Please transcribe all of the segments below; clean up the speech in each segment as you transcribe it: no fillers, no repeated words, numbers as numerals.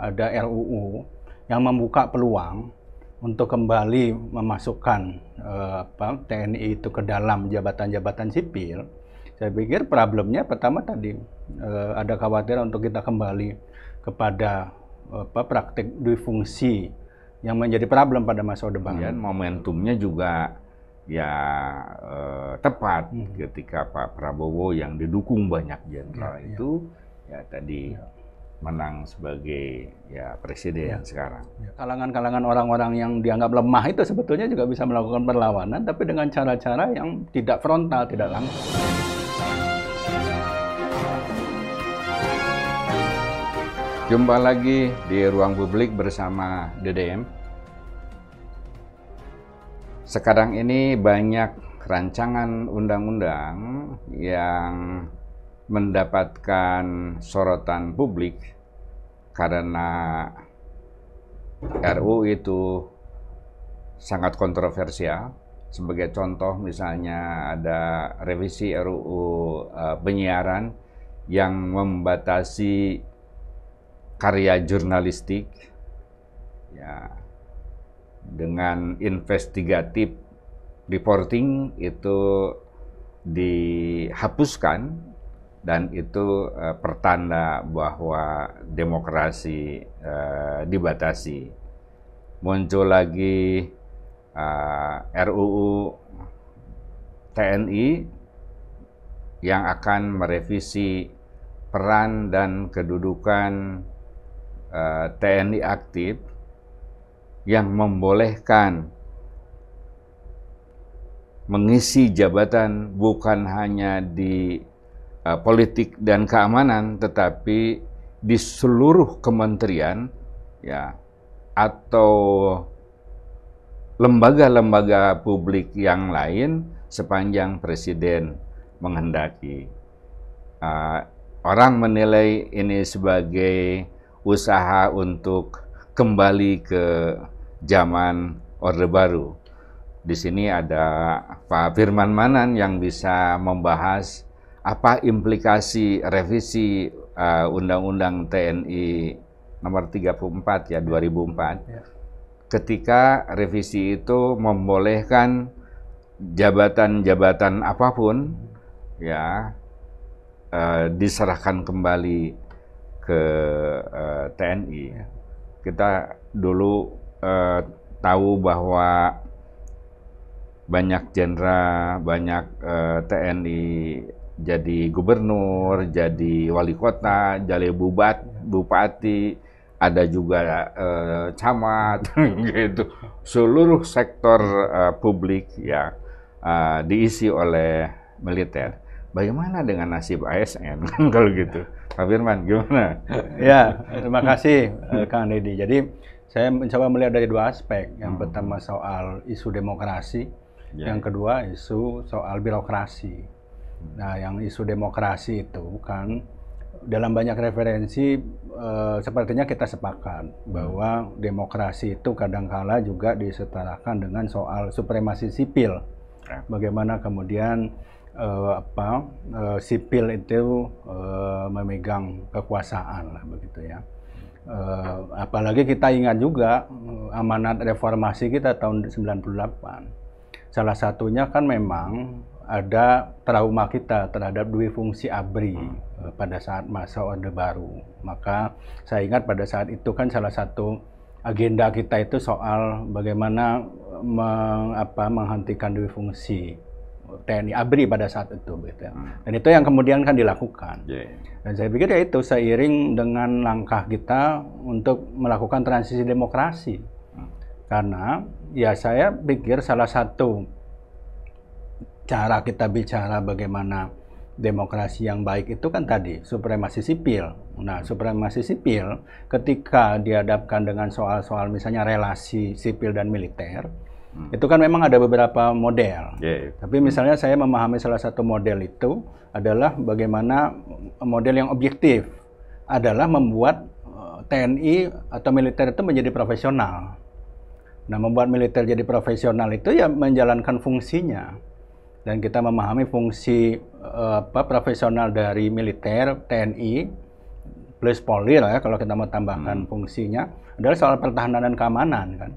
ada RUU yang membuka peluang untuk kembali memasukkan TNI itu ke dalam jabatan-jabatan sipil. Saya pikir problemnya pertama tadi ada kekhawatiran untuk kita kembali kepada praktik duifungsi yang menjadi problem pada masa Orde Baru. Dan momentumnya juga tepat ketika Pak Prabowo yang didukung banyak jenderal itu tadi menang sebagai presiden sekarang. Kalangan-kalangan orang-orang yang dianggap lemah itu sebetulnya juga bisa melakukan perlawanan, tapi dengan cara-cara yang tidak frontal, tidak langsung. Jumpa lagi di Ruang Publik bersama DDM. Sekarang ini banyak rancangan undang-undang yang mendapatkan sorotan publik karena RUU itu sangat kontroversial. Sebagai contoh misalnya ada revisi RUU penyiaran yang membatasi karya jurnalistik dengan investigatif reporting itu dihapuskan, dan itu pertanda bahwa demokrasi dibatasi. Muncul lagi RUU TNI yang akan merevisi peran dan kedudukan TNI aktif yang membolehkan mengisi jabatan bukan hanya di politik dan keamanan, tetapi di seluruh kementerian atau lembaga-lembaga publik yang lain sepanjang presiden menghendaki. Orang menilai ini sebagai usaha untuk kembali ke zaman Orde Baru. Di sini ada Pak Firman Manan yang bisa membahas apa implikasi revisi Undang-Undang TNI nomor 34 2004. Ketika revisi itu membolehkan jabatan-jabatan apapun diserahkan kembali ke TNI. Kita dulu tahu bahwa banyak jenderal, banyak TNI jadi gubernur, jadi wali kota, jadi bupati, ada juga camat, gitu. Seluruh sektor publik diisi oleh militer. Bagaimana dengan nasib ASN kalau gitu? Pak Firman, gimana? Ya, terima kasih Kang Deddy. Jadi saya mencoba melihat dari dua aspek. Yang pertama soal isu demokrasi, yang kedua isu soal birokrasi. Nah, yang isu demokrasi itu kan dalam banyak referensi sepertinya kita sepakat bahwa demokrasi itu kadangkala juga disetarakan dengan soal supremasi sipil. Bagaimana kemudian sipil itu memegang kekuasaan lah begitu ya. Apalagi kita ingat juga amanat reformasi kita tahun 98. Salah satunya kan memang ada trauma kita terhadap duifungsi ABRI pada saat masa Orde Baru. Maka saya ingat pada saat itu kan salah satu agenda kita itu soal bagaimana menghentikan duifungsi TNI ABRI pada saat itu, gitu. Dan itu yang kemudian kan dilakukan. Dan saya pikir itu seiring dengan langkah kita untuk melakukan transisi demokrasi. Karena saya pikir salah satu cara kita bicara bagaimana demokrasi yang baik itu kan tadi supremasi sipil. Nah, supremasi sipil ketika dihadapkan dengan soal-soal misalnya relasi sipil dan militer, itu kan memang ada beberapa model. Tapi misalnya saya memahami salah satu model itu adalah bagaimana model yang objektif adalah membuat TNI atau militer itu menjadi profesional. Nah, membuat militer jadi profesional itu ya menjalankan fungsinya. Dan kita memahami fungsi profesional dari militer, TNI, plus Polri lah ya kalau kita mau tambahkan fungsinya adalah soal pertahanan dan keamanan kan.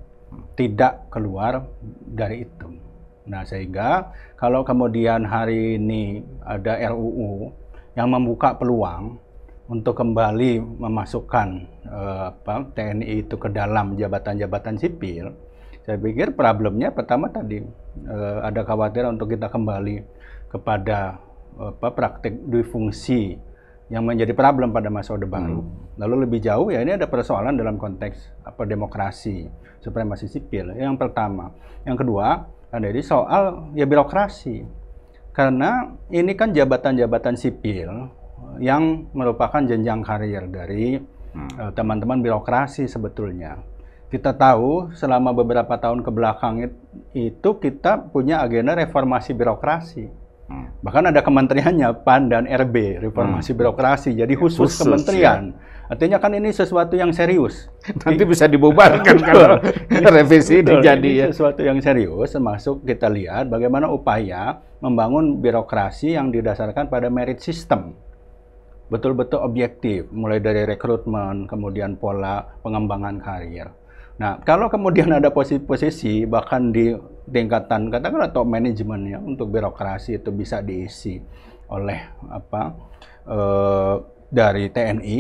Tidak keluar dari itu. Nah, sehingga kalau kemudian hari ini ada RUU yang membuka peluang untuk kembali memasukkan TNI itu ke dalam jabatan-jabatan sipil, saya pikir problemnya pertama tadi ada kekhawatiran untuk kita kembali kepada praktik difungsi yang menjadi problem pada masa Orde Baru. Lalu lebih jauh ya ini ada persoalan dalam konteks demokrasi, supremasi sipil. Yang pertama, yang kedua ada di soal ya birokrasi. Karena ini kan jabatan-jabatan sipil yang merupakan jenjang karir dari teman-teman birokrasi sebetulnya. Kita tahu selama beberapa tahun ke belakang itu kita punya agenda reformasi birokrasi. Bahkan ada kementeriannya, PAN dan RB, reformasi birokrasi, jadi khusus kementerian. Ya. Artinya kan ini sesuatu yang serius. Nanti bisa dibubarkan kalau revisi ini jadi ya. Sesuatu yang serius, termasuk kita lihat bagaimana upaya membangun birokrasi yang didasarkan pada merit system. Betul-betul objektif, mulai dari rekrutmen, kemudian pola pengembangan karir. Nah, kalau kemudian ada posisi bahkan di tingkatan katakanlah top manajemen ya untuk birokrasi itu bisa diisi oleh dari TNI.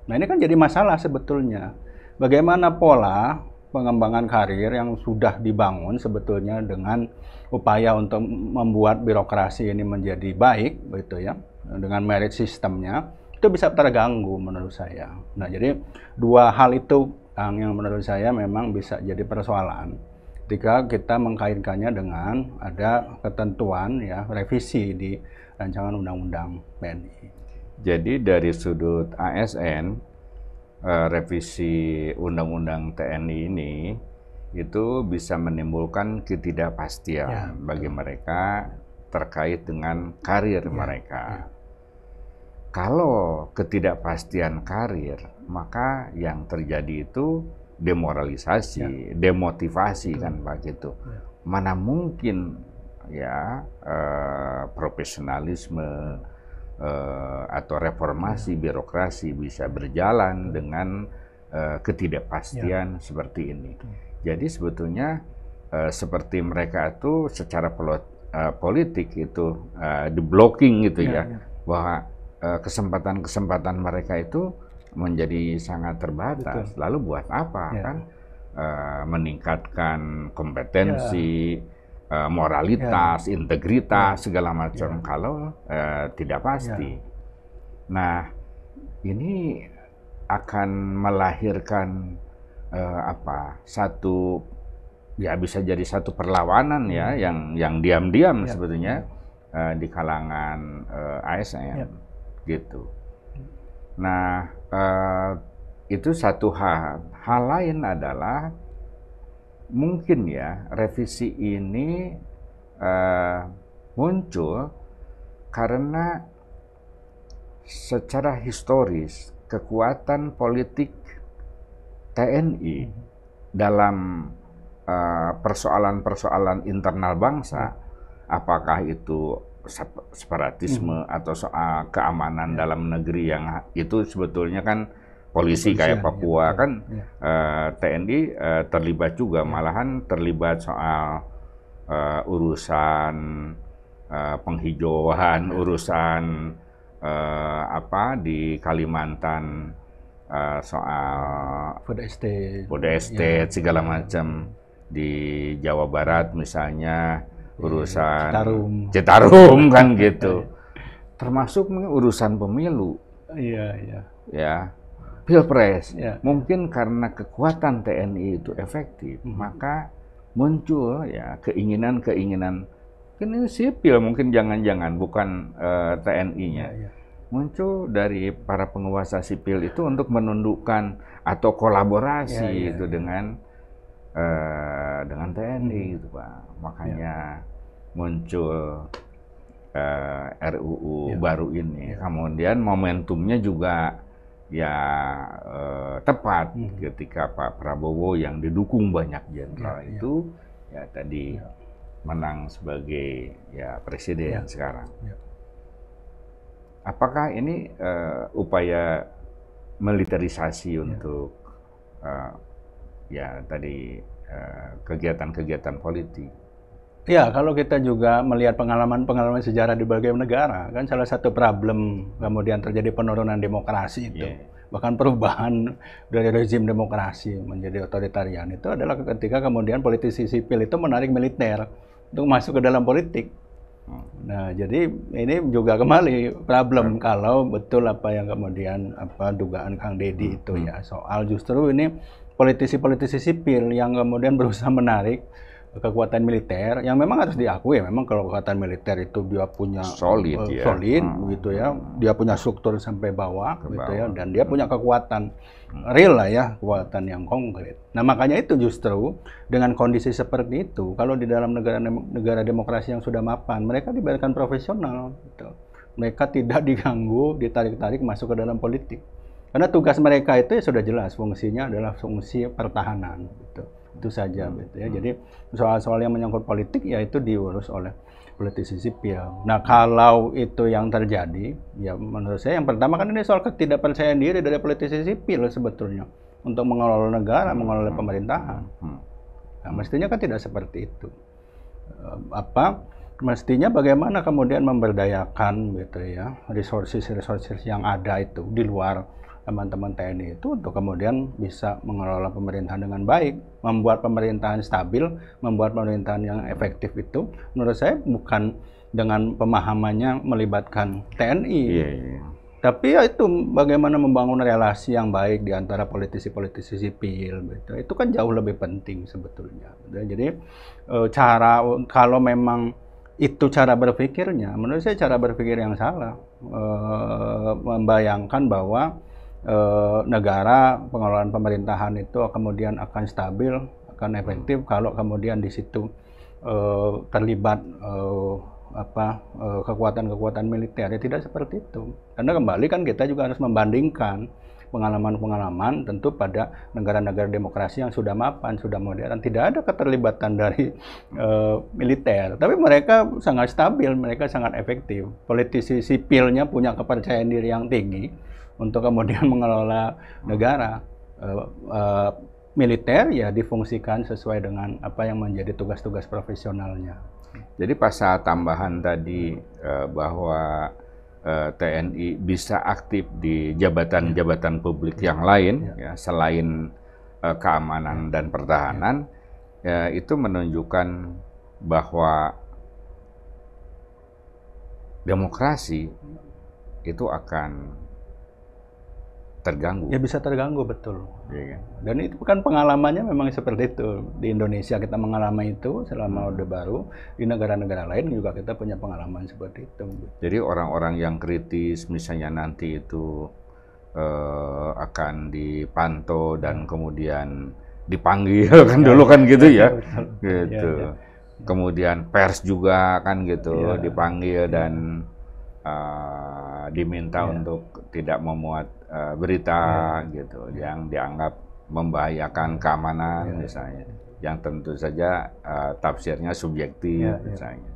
Nah, ini kan jadi masalah sebetulnya. Bagaimana pola pengembangan karir yang sudah dibangun sebetulnya dengan upaya untuk membuat birokrasi ini menjadi baik begitu ya, dengan merit sistemnya itu bisa terganggu menurut saya. Nah, jadi dua hal itu yang menurut saya memang bisa jadi persoalan ketika kita mengkaitkannya dengan ada ketentuan ya revisi di rancangan undang-undang TNI. Jadi dari sudut ASN revisi undang-undang TNI ini itu bisa menimbulkan ketidakpastian bagi mereka terkait dengan karir mereka. Kalau ketidakpastian karir, maka yang terjadi itu demoralisasi, demotivasi kan begitu. Mana mungkin ya profesionalisme atau reformasi birokrasi bisa berjalan dengan ketidakpastian seperti ini. Jadi sebetulnya seperti mereka itu secara politik itu di-blocking gitu bahwa kesempatan-kesempatan mereka itu menjadi sangat terbatas. Lalu buat apa kan? Meningkatkan kompetensi, moralitas, integritas, segala macam kalau tidak pasti. Nah, ini akan melahirkan satu ya bisa jadi satu perlawanan ya yang diam-diam sebetulnya di kalangan ASN. Gitu. Nah, itu satu hal. Hal lain adalah mungkin ya revisi ini muncul karena secara historis kekuatan politik TNI dalam persoalan-persoalan internal bangsa, apakah itu separatisme atau soal keamanan dalam negeri yang itu sebetulnya kan polisi kayak Papua kan TNI terlibat juga, malahan terlibat soal urusan penghijauan, urusan di Kalimantan soal food estate segala macam, di Jawa Barat misalnya urusan Citarum kan gitu, termasuk urusan pemilu, ya pilpres. Mungkin karena kekuatan TNI itu efektif, maka muncul ya keinginan ini sipil, mungkin jangan-jangan bukan TNI-nya, muncul dari para penguasa sipil itu untuk menundukkan atau kolaborasi itu dengan TNI gitu Pak. Makanya muncul RUU baru ini. Kemudian momentumnya juga ya tepat ketika Pak Prabowo yang didukung banyak jenderal itu ya tadi menang sebagai ya presiden sekarang. Apakah ini upaya militerisasi untuk ya tadi kegiatan-kegiatan politik. Ya, kalau kita juga melihat pengalaman-pengalaman sejarah di berbagai negara, kan salah satu problem kemudian terjadi penurunan demokrasi itu, bahkan perubahan dari rezim demokrasi menjadi otoritarian itu adalah ketika kemudian politisi sipil itu menarik militer untuk masuk ke dalam politik. Nah, jadi ini juga kembali problem kalau betul apa yang kemudian dugaan Kang Deddy itu ya, soal justru ini politisi-politisi sipil yang kemudian berusaha menarik kekuatan militer yang memang harus diakui, memang kalau kekuatan militer itu dia punya solid gitu ya, dia punya struktur sampai bawah gitu ya, dan dia punya kekuatan real lah ya, kekuatan yang konkret. Nah, makanya itu justru dengan kondisi seperti itu, kalau di dalam negara demokrasi yang sudah mapan, mereka dibiarkan profesional gitu. Mereka tidak diganggu, ditarik-tarik masuk ke dalam politik. Karena tugas mereka itu ya sudah jelas, fungsinya adalah fungsi pertahanan gitu. Itu saja gitu ya. Jadi soal-soal yang menyangkut politik ya itu diurus oleh politisi sipil. Nah, kalau itu yang terjadi, ya menurut saya yang pertama kan ini soal ketidakpercayaan diri dari politisi sipil sebetulnya untuk mengelola negara, mengelola pemerintahan. Nah, mestinya kan tidak seperti itu. Mestinya bagaimana kemudian memberdayakan gitu ya, resources yang ada itu di luar teman-teman TNI itu untuk kemudian bisa mengelola pemerintahan dengan baik, membuat pemerintahan stabil, membuat pemerintahan yang efektif itu menurut saya bukan dengan pemahamannya melibatkan TNI. Tapi ya itu bagaimana membangun relasi yang baik di antara politisi-politisi sipil gitu. Itu kan jauh lebih penting sebetulnya. Jadi kalau memang itu cara berpikirnya, menurut saya cara berpikir yang salah. Membayangkan bahwa negara, pengelolaan pemerintahan itu kemudian akan stabil, akan efektif kalau kemudian di situ terlibat kekuatan-kekuatan militer. Ya tidak seperti itu. Karena kembali kan kita juga harus membandingkan pengalaman-pengalaman tentu pada negara-negara demokrasi yang sudah mapan, sudah modern. Tidak ada keterlibatan dari militer, tapi mereka sangat stabil, mereka sangat efektif. Politisi sipilnya punya kepercayaan diri yang tinggi untuk kemudian mengelola negara. Militer ya difungsikan sesuai dengan apa yang menjadi tugas-tugas profesionalnya. Jadi pasal tambahan tadi bahwa TNI bisa aktif di jabatan-jabatan publik yang lain ya selain keamanan dan pertahanan, ya, itu menunjukkan bahwa demokrasi itu akan terganggu. Ya bisa terganggu, betul. Ya, kan? Dan itu kan pengalamannya memang seperti itu. Di Indonesia kita mengalami itu selama Orde Baru, di negara-negara lain juga kita punya pengalaman seperti itu. Jadi orang-orang yang kritis misalnya nanti itu akan dipantau dan kemudian dipanggil kan dulu kan gitu ya. Gitu. Kemudian pers juga kan gitu dipanggil dan diminta untuk tidak memuat berita gitu yang dianggap membahayakan keamanan misalnya, yang tentu saja tafsirnya subjektif misalnya.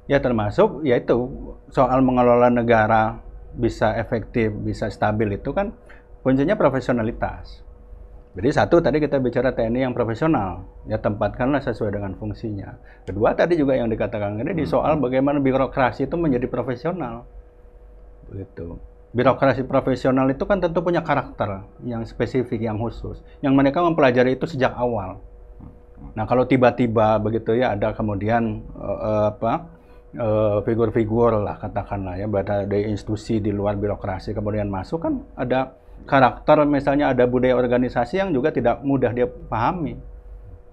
Ya termasuk yaitu soal mengelola negara bisa efektif, bisa stabil itu kan kuncinya profesionalitas. Jadi satu tadi kita bicara TNI yang profesional, ya tempatkanlah sesuai dengan fungsinya. Kedua tadi juga yang dikatakan ini di soal bagaimana birokrasi itu menjadi profesional. Begitu. Birokrasi profesional itu kan tentu punya karakter yang spesifik, yang khusus, yang mereka mempelajari itu sejak awal. Nah kalau tiba-tiba begitu ya ada kemudian figur-figur lah katakanlah ya dari institusi di luar birokrasi kemudian masuk, kan ada karakter, misalnya ada budaya organisasi yang juga tidak mudah dia pahami,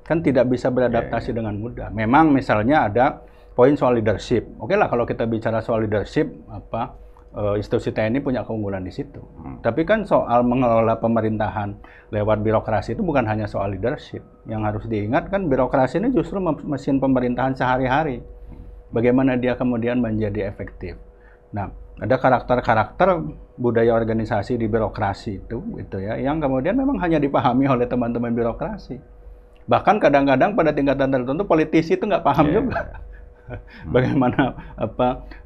kan tidak bisa beradaptasi dengan mudah. Memang misalnya ada poin soal leadership. Oke lah kalau kita bicara soal leadership institusi TNI punya keunggulan di situ. Tapi kan soal mengelola pemerintahan lewat birokrasi itu bukan hanya soal leadership. Yang harus diingat kan birokrasi ini justru mesin pemerintahan sehari-hari. Bagaimana dia kemudian menjadi efektif. Nah, ada karakter-karakter budaya organisasi di birokrasi itu gitu ya, yang kemudian memang hanya dipahami oleh teman-teman birokrasi. Bahkan kadang-kadang pada tingkatan tertentu politisi itu nggak paham juga. bagaimana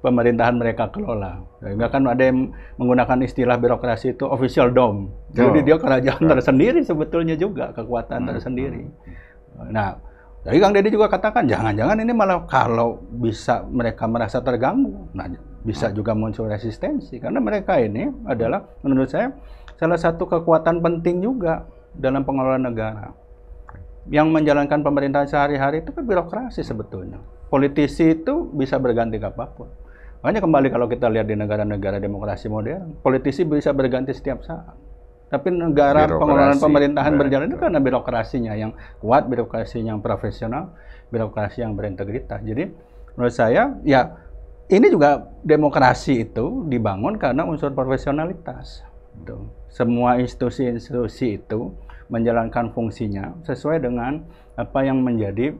pemerintahan mereka kelola. Sehingga kan ada yang menggunakan istilah birokrasi itu official dome. Jadi dia kerajaan tersendiri sebetulnya juga, kekuatan tersendiri. Nah, jadi Kang Deddy juga katakan jangan-jangan ini malah kalau bisa mereka merasa terganggu, nah bisa juga muncul resistensi karena mereka ini adalah menurut saya salah satu kekuatan penting juga dalam pengelolaan negara. Yang menjalankan pemerintahan sehari-hari itu kan birokrasi sebetulnya. Politisi itu bisa berganti apapun. Makanya kembali kalau kita lihat di negara-negara demokrasi modern, politisi bisa berganti setiap saat. Tapi negara pengelolaan pemerintahan berjalan itu karena birokrasinya yang kuat, birokrasinya yang profesional, birokrasi yang berintegritas. Jadi menurut saya ya ini juga demokrasi itu dibangun karena unsur profesionalitas. Semua institusi-institusi itu menjalankan fungsinya sesuai dengan apa yang menjadi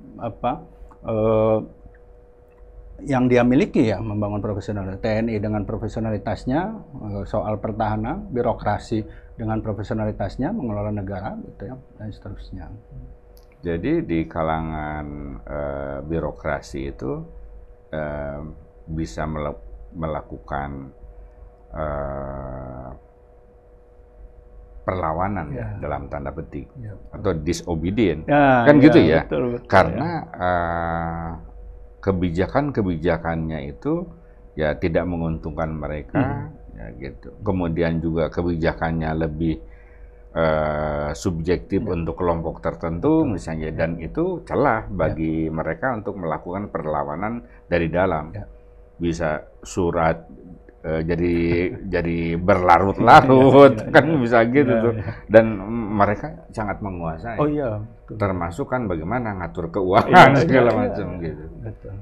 yang dia miliki ya, membangun profesionalitas. TNI dengan profesionalitasnya soal pertahanan, birokrasi dengan profesionalitasnya mengelola negara gitu ya, dan seterusnya. Jadi di kalangan birokrasi itu bisa melakukan perlawanan ya dalam tanda petik atau disobedient kan gitu ya, betul, karena kebijakan-kebijakannya itu ya tidak menguntungkan mereka ya gitu. Kemudian juga kebijakannya lebih subjektif untuk kelompok tertentu misalnya, dan itu celah bagi mereka untuk melakukan perlawanan dari dalam. Bisa surat jadi berlarut-larut kan bisa gitu tuh, dan mereka sangat menguasai. Oh iya, betul. Termasuk kan bagaimana ngatur keuangan segala macam gitu. Betul.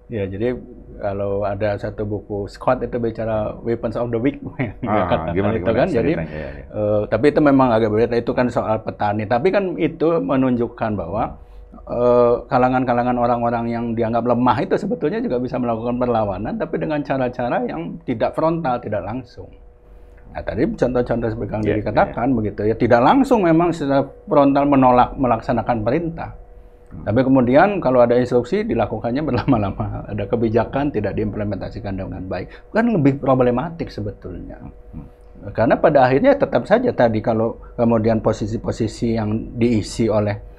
Ya, jadi kalau ada satu buku Scott itu bicara weapons of the weak, gimana itu kan. Jadi tapi itu memang agak berbeda, itu kan soal petani. Tapi kan itu menunjukkan bahwa kalangan-kalangan orang-orang yang dianggap lemah itu sebetulnya juga bisa melakukan perlawanan, tapi dengan cara-cara yang tidak frontal, tidak langsung. Nah, tadi contoh-contoh seperti yang dikatakan begitu ya, tidak langsung memang secara frontal menolak melaksanakan perintah. Tapi kemudian kalau ada instruksi dilakukannya berlama-lama, ada kebijakan tidak diimplementasikan dengan baik, kan lebih problematik sebetulnya. Karena pada akhirnya tetap saja tadi kalau kemudian posisi-posisi yang diisi oleh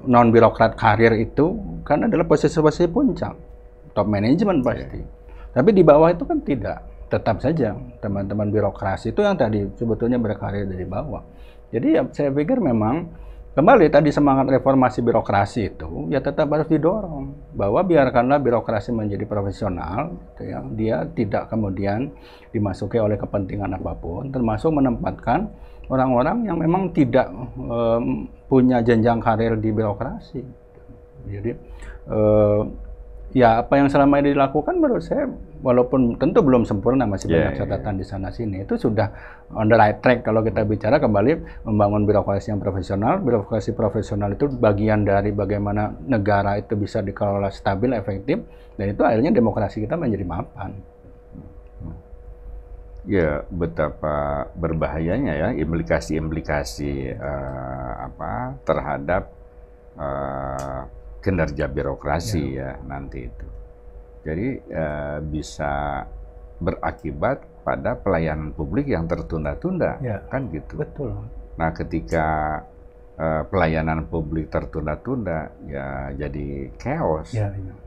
non birokrat karir itu kan adalah posisi-posisi puncak, top management pasti. Tapi di bawah itu kan tidak, tetap saja teman-teman birokrasi itu yang tadi sebetulnya berkarir dari bawah. Jadi ya saya pikir memang kembali tadi semangat reformasi birokrasi itu ya tetap harus didorong bahwa biarkanlah birokrasi menjadi profesional, gitu ya. Dia tidak kemudian dimasuki oleh kepentingan apapun, termasuk menempatkan orang-orang yang memang tidak punya jenjang karir di birokrasi. Jadi ya apa yang selama ini dilakukan menurut saya walaupun tentu belum sempurna, masih banyak catatan di sana sini, itu sudah on the right track kalau kita bicara kembali membangun birokrasi yang profesional. Birokrasi profesional itu bagian dari bagaimana negara itu bisa dikelola stabil, efektif, dan itu akhirnya demokrasi kita menjadi mapan. Ya, betapa berbahayanya ya implikasi-implikasi terhadap kinerja birokrasi ya nanti itu. Jadi bisa berakibat pada pelayanan publik yang tertunda-tunda, kan gitu. Betul. Nah, ketika pelayanan publik tertunda-tunda, ya jadi chaos.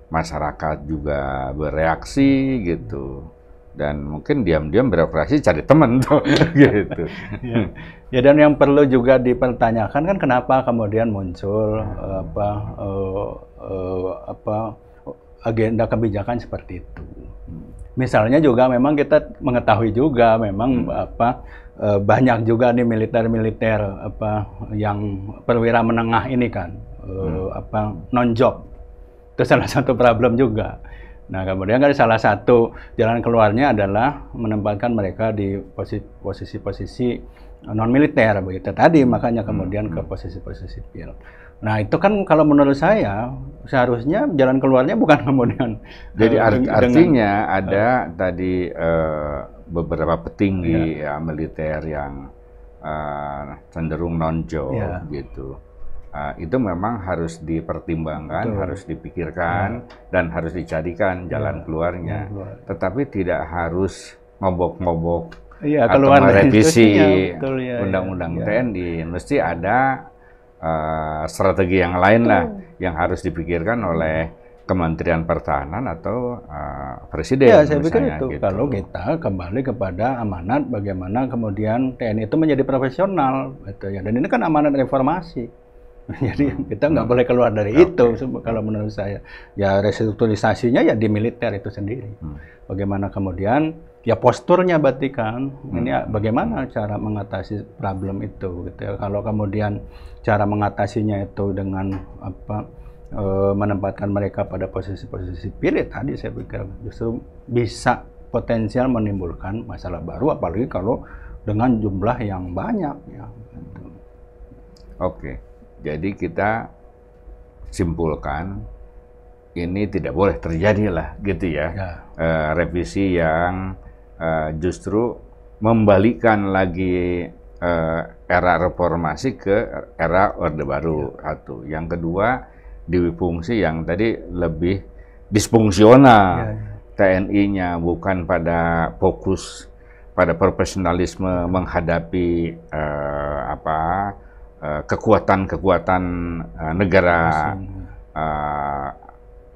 Masyarakat juga bereaksi gitu. Dan mungkin diam-diam birokrasi cari teman tuh gitu. Ya, dan yang perlu juga dipertanyakan kan kenapa kemudian muncul agenda kebijakan seperti itu. Misalnya juga memang kita mengetahui juga memang banyak juga nih militer-militer yang perwira menengah ini kan non job. Itu salah satu problem juga. Nah, kemudian kan salah satu jalan keluarnya adalah menempatkan mereka di posisi-posisi non-militer begitu tadi, makanya kemudian ke posisi-posisi sipil. Nah, itu kan kalau menurut saya seharusnya jalan keluarnya bukan kemudian. Jadi artinya ada tadi beberapa petinggi militer yang cenderung non-job gitu. itu memang harus dipertimbangkan, harus dipikirkan, dan harus dicarikan jalan keluarnya. Tetapi tidak harus ngobok-ngobok atau merevisi undang-undang TNI. Mesti ada strategi yang lain lah yang harus dipikirkan oleh Kementerian Pertahanan atau Presiden. Ya, saya pikir itu. Gitu. Kalau kita kembali kepada amanat bagaimana kemudian TNI itu menjadi profesional, gitu ya. Dan ini kan amanat reformasi. Jadi kita nggak boleh keluar dari itu. Kalau menurut saya, ya restrukturisasinya ya di militer itu sendiri. Bagaimana kemudian ya posturnya berarti kan, ini bagaimana cara mengatasi problem itu, gitu ya. Kalau kemudian cara mengatasinya itu dengan menempatkan mereka pada posisi-posisi sipil, tadi saya pikir justru bisa potensial menimbulkan masalah baru, apalagi kalau dengan jumlah yang banyak. Ya. Oke, jadi kita simpulkan ini tidak boleh terjadi lah, gitu ya. Revisi yang justru membalikan lagi era reformasi ke era Orde Baru. Satu. Yang kedua, diwifungsi yang tadi lebih disfungsional, TNI-nya bukan pada fokus pada profesionalisme menghadapi kekuatan-kekuatan negara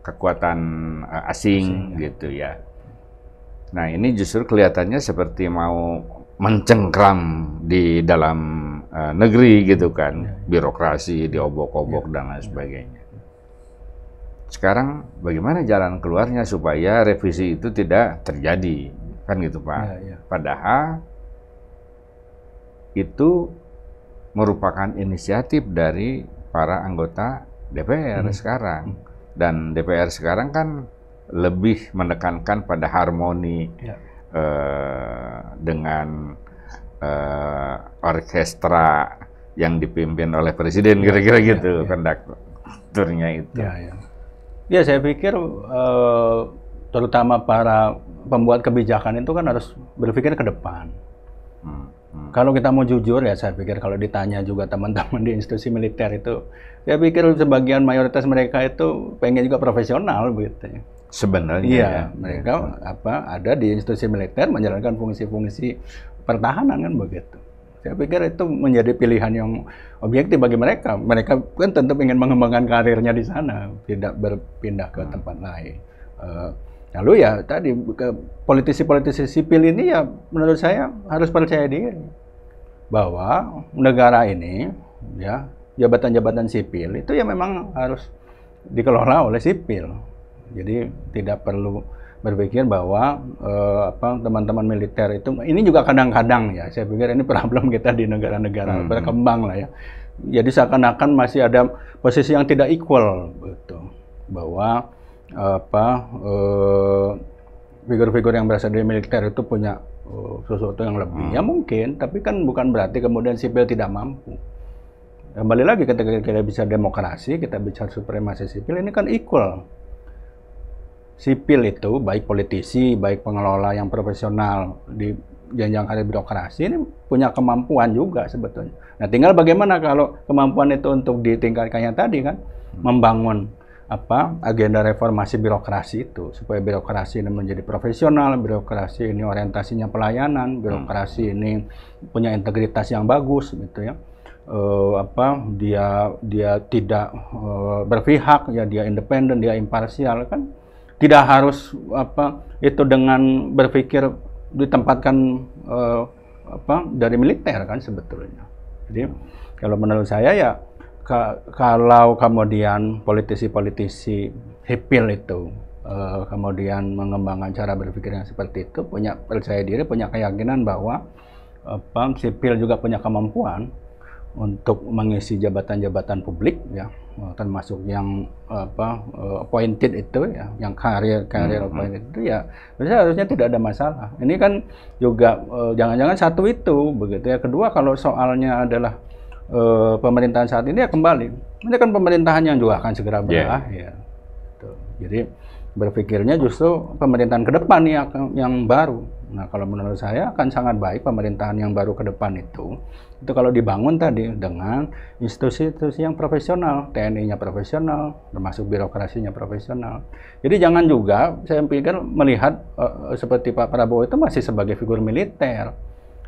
kekuatan asing gitu ya. Nah, ini justru kelihatannya seperti mau mencengkram di dalam negeri gitu kan, birokrasi diobok-obok dan lain sebagainya. Sekarang bagaimana jalan keluarnya supaya revisi itu tidak terjadi, kan gitu Pak? Padahal itu merupakan inisiatif dari para anggota DPR sekarang, dan DPR sekarang kan lebih menekankan pada harmoni dengan orkestra yang dipimpin oleh Presiden, kira-kira gitu konduktornya itu. Ya, saya pikir terutama para pembuat kebijakan itu kan harus berpikir ke depan. Kalau kita mau jujur ya, saya pikir kalau ditanya juga teman-teman di institusi militer itu, saya pikir sebagian mayoritas mereka itu pengen juga profesional begitu. Sebenarnya mereka ada di institusi militer menjalankan fungsi-fungsi pertahanan kan begitu. Saya pikir itu menjadi pilihan yang objektif bagi mereka. Mereka kan tentu ingin mengembangkan karirnya di sana, tidak berpindah ke tempat lain. Lalu ya tadi politisi-politisi sipil ini ya menurut saya harus percaya diri bahwa negara ini ya jabatan-jabatan sipil itu ya memang harus dikelola oleh sipil. Jadi tidak perlu berpikir bahwa teman-teman militer itu, ini juga kadang-kadang ya, saya pikir ini problem kita di negara-negara berkembang lah ya. Jadi seakan-akan masih ada posisi yang tidak equal, gitu. Bahwa figur-figur yang berasal dari militer itu punya sesuatu yang lebih. Ya mungkin, tapi kan bukan berarti kemudian sipil tidak mampu. Kembali lagi ketika kita bisa demokrasi, kita bicara supremasi sipil, ini kan equal. Sipil itu, baik politisi, baik pengelola yang profesional di jenjang karir birokrasi ini punya kemampuan juga sebetulnya. Nah, tinggal bagaimana kalau kemampuan itu untuk ditingkatkannya tadi kan, membangun agenda reformasi birokrasi itu supaya birokrasi ini menjadi profesional, birokrasi ini orientasinya pelayanan, birokrasi ini punya integritas yang bagus gitu ya. Dia tidak berpihak ya, dia independen, dia imparsial kan. Tidak harus itu dengan berpikir ditempatkan dari militer kan sebetulnya. Jadi kalau menurut saya ya kalau kemudian politisi-politisi sipil itu kemudian mengembangkan cara berpikir yang seperti itu, punya percaya diri, punya keyakinan bahwa sipil juga punya kemampuan untuk mengisi jabatan-jabatan publik ya, termasuk yang appointed itu ya, yang karir appointed itu ya, harusnya tidak ada masalah. Ini kan juga jangan-jangan satu itu begitu ya. Kedua, kalau soalnya adalah pemerintahan saat ini ya kembali, ini kan pemerintahan yang juga akan segera berakhir. Jadi berpikirnya justru pemerintahan ke depan yang baru. Nah, kalau menurut saya akan sangat baik pemerintahan yang baru ke depan itu kalau dibangun tadi dengan institusi-institusi yang profesional, TNI-nya profesional, termasuk birokrasinya profesional. Jadi jangan juga saya pikir melihat seperti Pak Prabowo itu masih sebagai figur militer.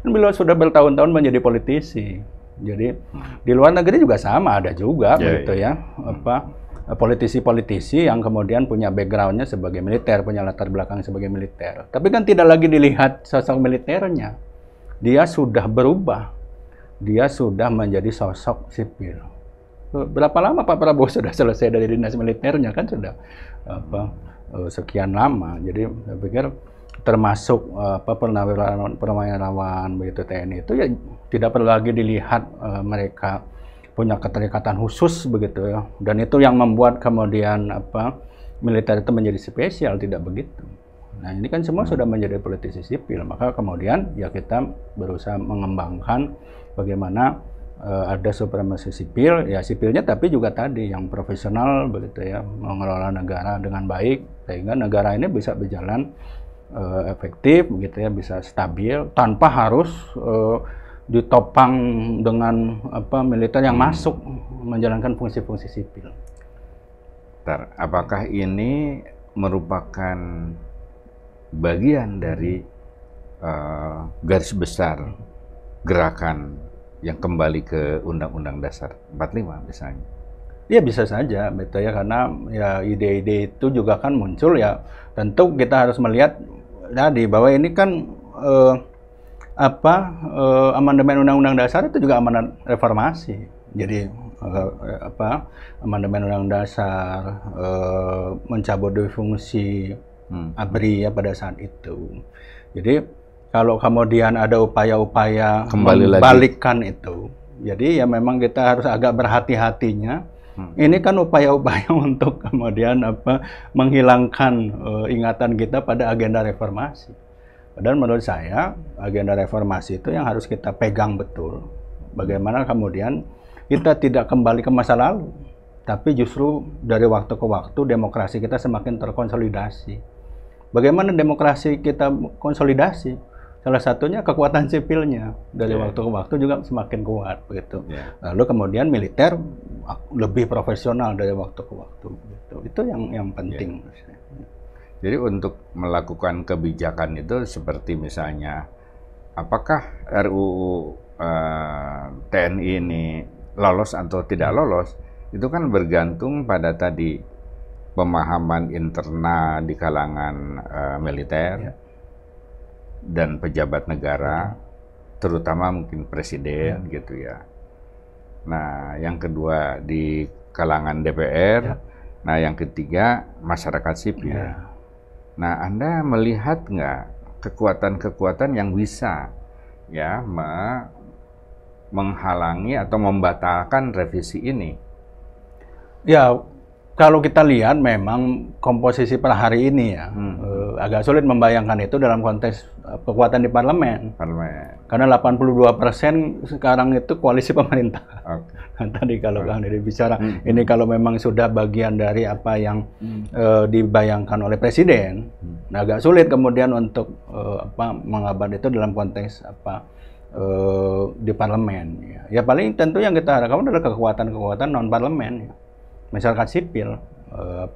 Kan beliau sudah bertahun-tahun menjadi politisi. Jadi di luar negeri juga sama, ada juga begitu ya. Politisi-politisi yang kemudian punya background-nya sebagai militer, punya latar belakang sebagai militer. Tapi kan tidak lagi dilihat sosok militernya. Dia sudah berubah. Dia sudah menjadi sosok sipil. Berapa lama Pak Prabowo sudah selesai dari dinas militernya? Kan sudah sekian lama. Jadi saya pikir termasuk perwirawan begitu TNI itu ya tidak perlu lagi dilihat mereka punya keterikatan khusus begitu ya, dan itu yang membuat kemudian militer itu menjadi spesial, tidak begitu. Nah ini kan semua sudah menjadi politisi sipil, maka kemudian ya kita berusaha mengembangkan bagaimana ada supremasi sipil, ya sipilnya tapi juga tadi yang profesional begitu ya, mengelola negara dengan baik sehingga negara ini bisa berjalan efektif begitu ya, bisa stabil tanpa harus ditopang dengan militer yang masuk menjalankan fungsi-fungsi sipil. Apakah ini merupakan bagian dari garis besar gerakan yang kembali ke Undang-Undang Dasar 45 misalnya? Ya bisa saja, betul ya, karena ya ide-ide itu juga kan muncul ya. Tentu kita harus melihat tadi bahwa ini kan amandemen Undang-Undang Dasar itu juga amanat reformasi. Jadi amandemen Undang-Undang Dasar mencabut dua fungsi ABRI ya pada saat itu. Jadi kalau kemudian ada upaya-upaya membalikkan itu, jadi ya memang kita harus agak berhati-hatinya. Ini kan upaya-upaya untuk kemudian menghilangkan ingatan kita pada agenda reformasi. Dan menurut saya agenda reformasi itu yang harus kita pegang betul. Bagaimana kemudian kita tidak kembali ke masa lalu, tapi justru dari waktu ke waktu demokrasi kita semakin terkonsolidasi. Bagaimana demokrasi kita konsolidasi? Salah satunya kekuatan sipilnya dari waktu ke waktu juga semakin kuat begitu. Lalu kemudian militer lebih profesional dari waktu ke waktu. Gitu. Itu yang penting. Jadi untuk melakukan kebijakan itu seperti misalnya, apakah RUU TNI ini lolos atau tidak lolos, itu kan bergantung pada tadi pemahaman internal di kalangan militer dan pejabat negara, terutama mungkin presiden gitu ya. Nah, yang kedua di kalangan DPR, nah yang ketiga masyarakat sipil. Nah, Anda melihat nggak kekuatan-kekuatan yang bisa ya menghalangi atau membatalkan revisi ini? Ya, kalau kita lihat memang komposisi per hari ini ya agak sulit membayangkan itu dalam konteks kekuatan di parlemen. Karena 82% sekarang itu koalisi pemerintah. Tadi kalau Kang Deddy bicara, ini kalau memang sudah bagian dari apa yang dibayangkan oleh presiden, nah agak sulit kemudian untuk mengabat itu dalam konteks di parlemen. Ya paling tentu yang kita harapkan adalah kekuatan-kekuatan non parlemen. Masyarakat sipil,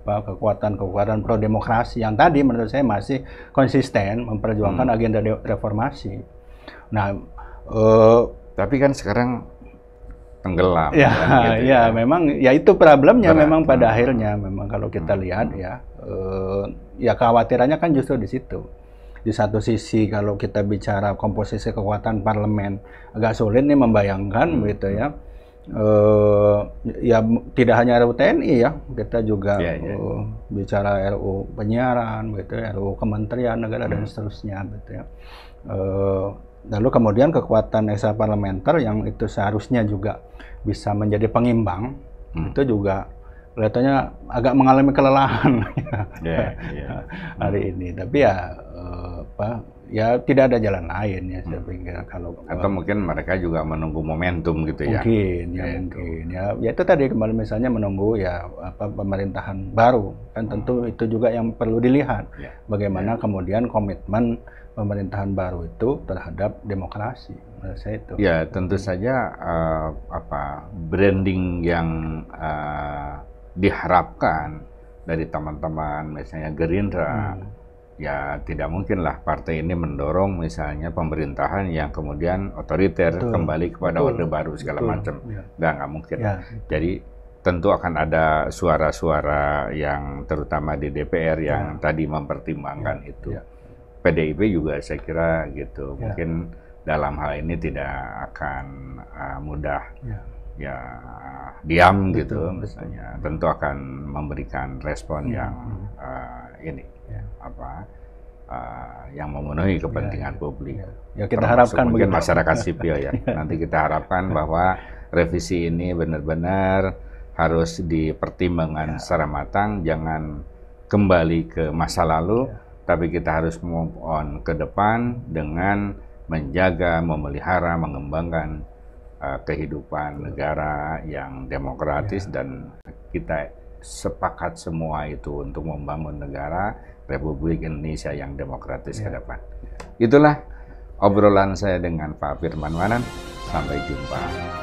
kekuatan-kekuatan pro demokrasi yang tadi menurut saya masih konsisten memperjuangkan agenda reformasi. Nah, tapi kan sekarang tenggelam. Ya, memang ya itu problemnya memang pada akhirnya memang kalau kita lihat ya kekhawatirannya kan justru di situ. Di satu sisi kalau kita bicara komposisi kekuatan parlemen agak sulit nih membayangkan gitu ya. Ya tidak hanya RUU TNI ya, kita juga bicara RUU penyiaran, gitu ya, RUU Kementerian Negara dan seterusnya, gitu ya. Lalu kemudian kekuatan ekstra parlementer yang itu seharusnya juga bisa menjadi pengimbang, itu juga kelihatannya agak mengalami kelelahan hari ini. Tapi ya ya tidak ada jalan lain ya saya pikir kalau atau mungkin mereka juga menunggu momentum gitu ya. Mungkin ya itu tadi kembali misalnya menunggu ya pemerintahan baru kan tentu itu juga yang perlu dilihat bagaimana kemudian komitmen pemerintahan baru itu terhadap demokrasi. Menurut saya itu. Ya, tentu saja branding yang diharapkan dari teman-teman misalnya Gerindra, ya tidak mungkinlah partai ini mendorong misalnya pemerintahan yang kemudian otoriter, kembali kepada Orde Baru segala macam. Nggak mungkin. Ya. Jadi tentu akan ada suara-suara yang terutama di DPR yang tadi mempertimbangkan itu. PDIP juga saya kira gitu. Mungkin dalam hal ini tidak akan mudah diam gitu misalnya. Tentu akan memberikan respon yang yang memenuhi kepentingan publik. Ya kita harapkan mungkin masyarakat sipil ya. Nanti kita harapkan bahwa revisi ini benar-benar harus dipertimbangkan secara matang, jangan kembali ke masa lalu, tapi kita harus move on ke depan dengan menjaga, memelihara, mengembangkan kehidupan negara yang demokratis dan kita sepakat semua itu untuk membangun negara Republik Indonesia yang demokratis ke depan. Itulah obrolan saya dengan Pak Firman Manan. Sampai jumpa.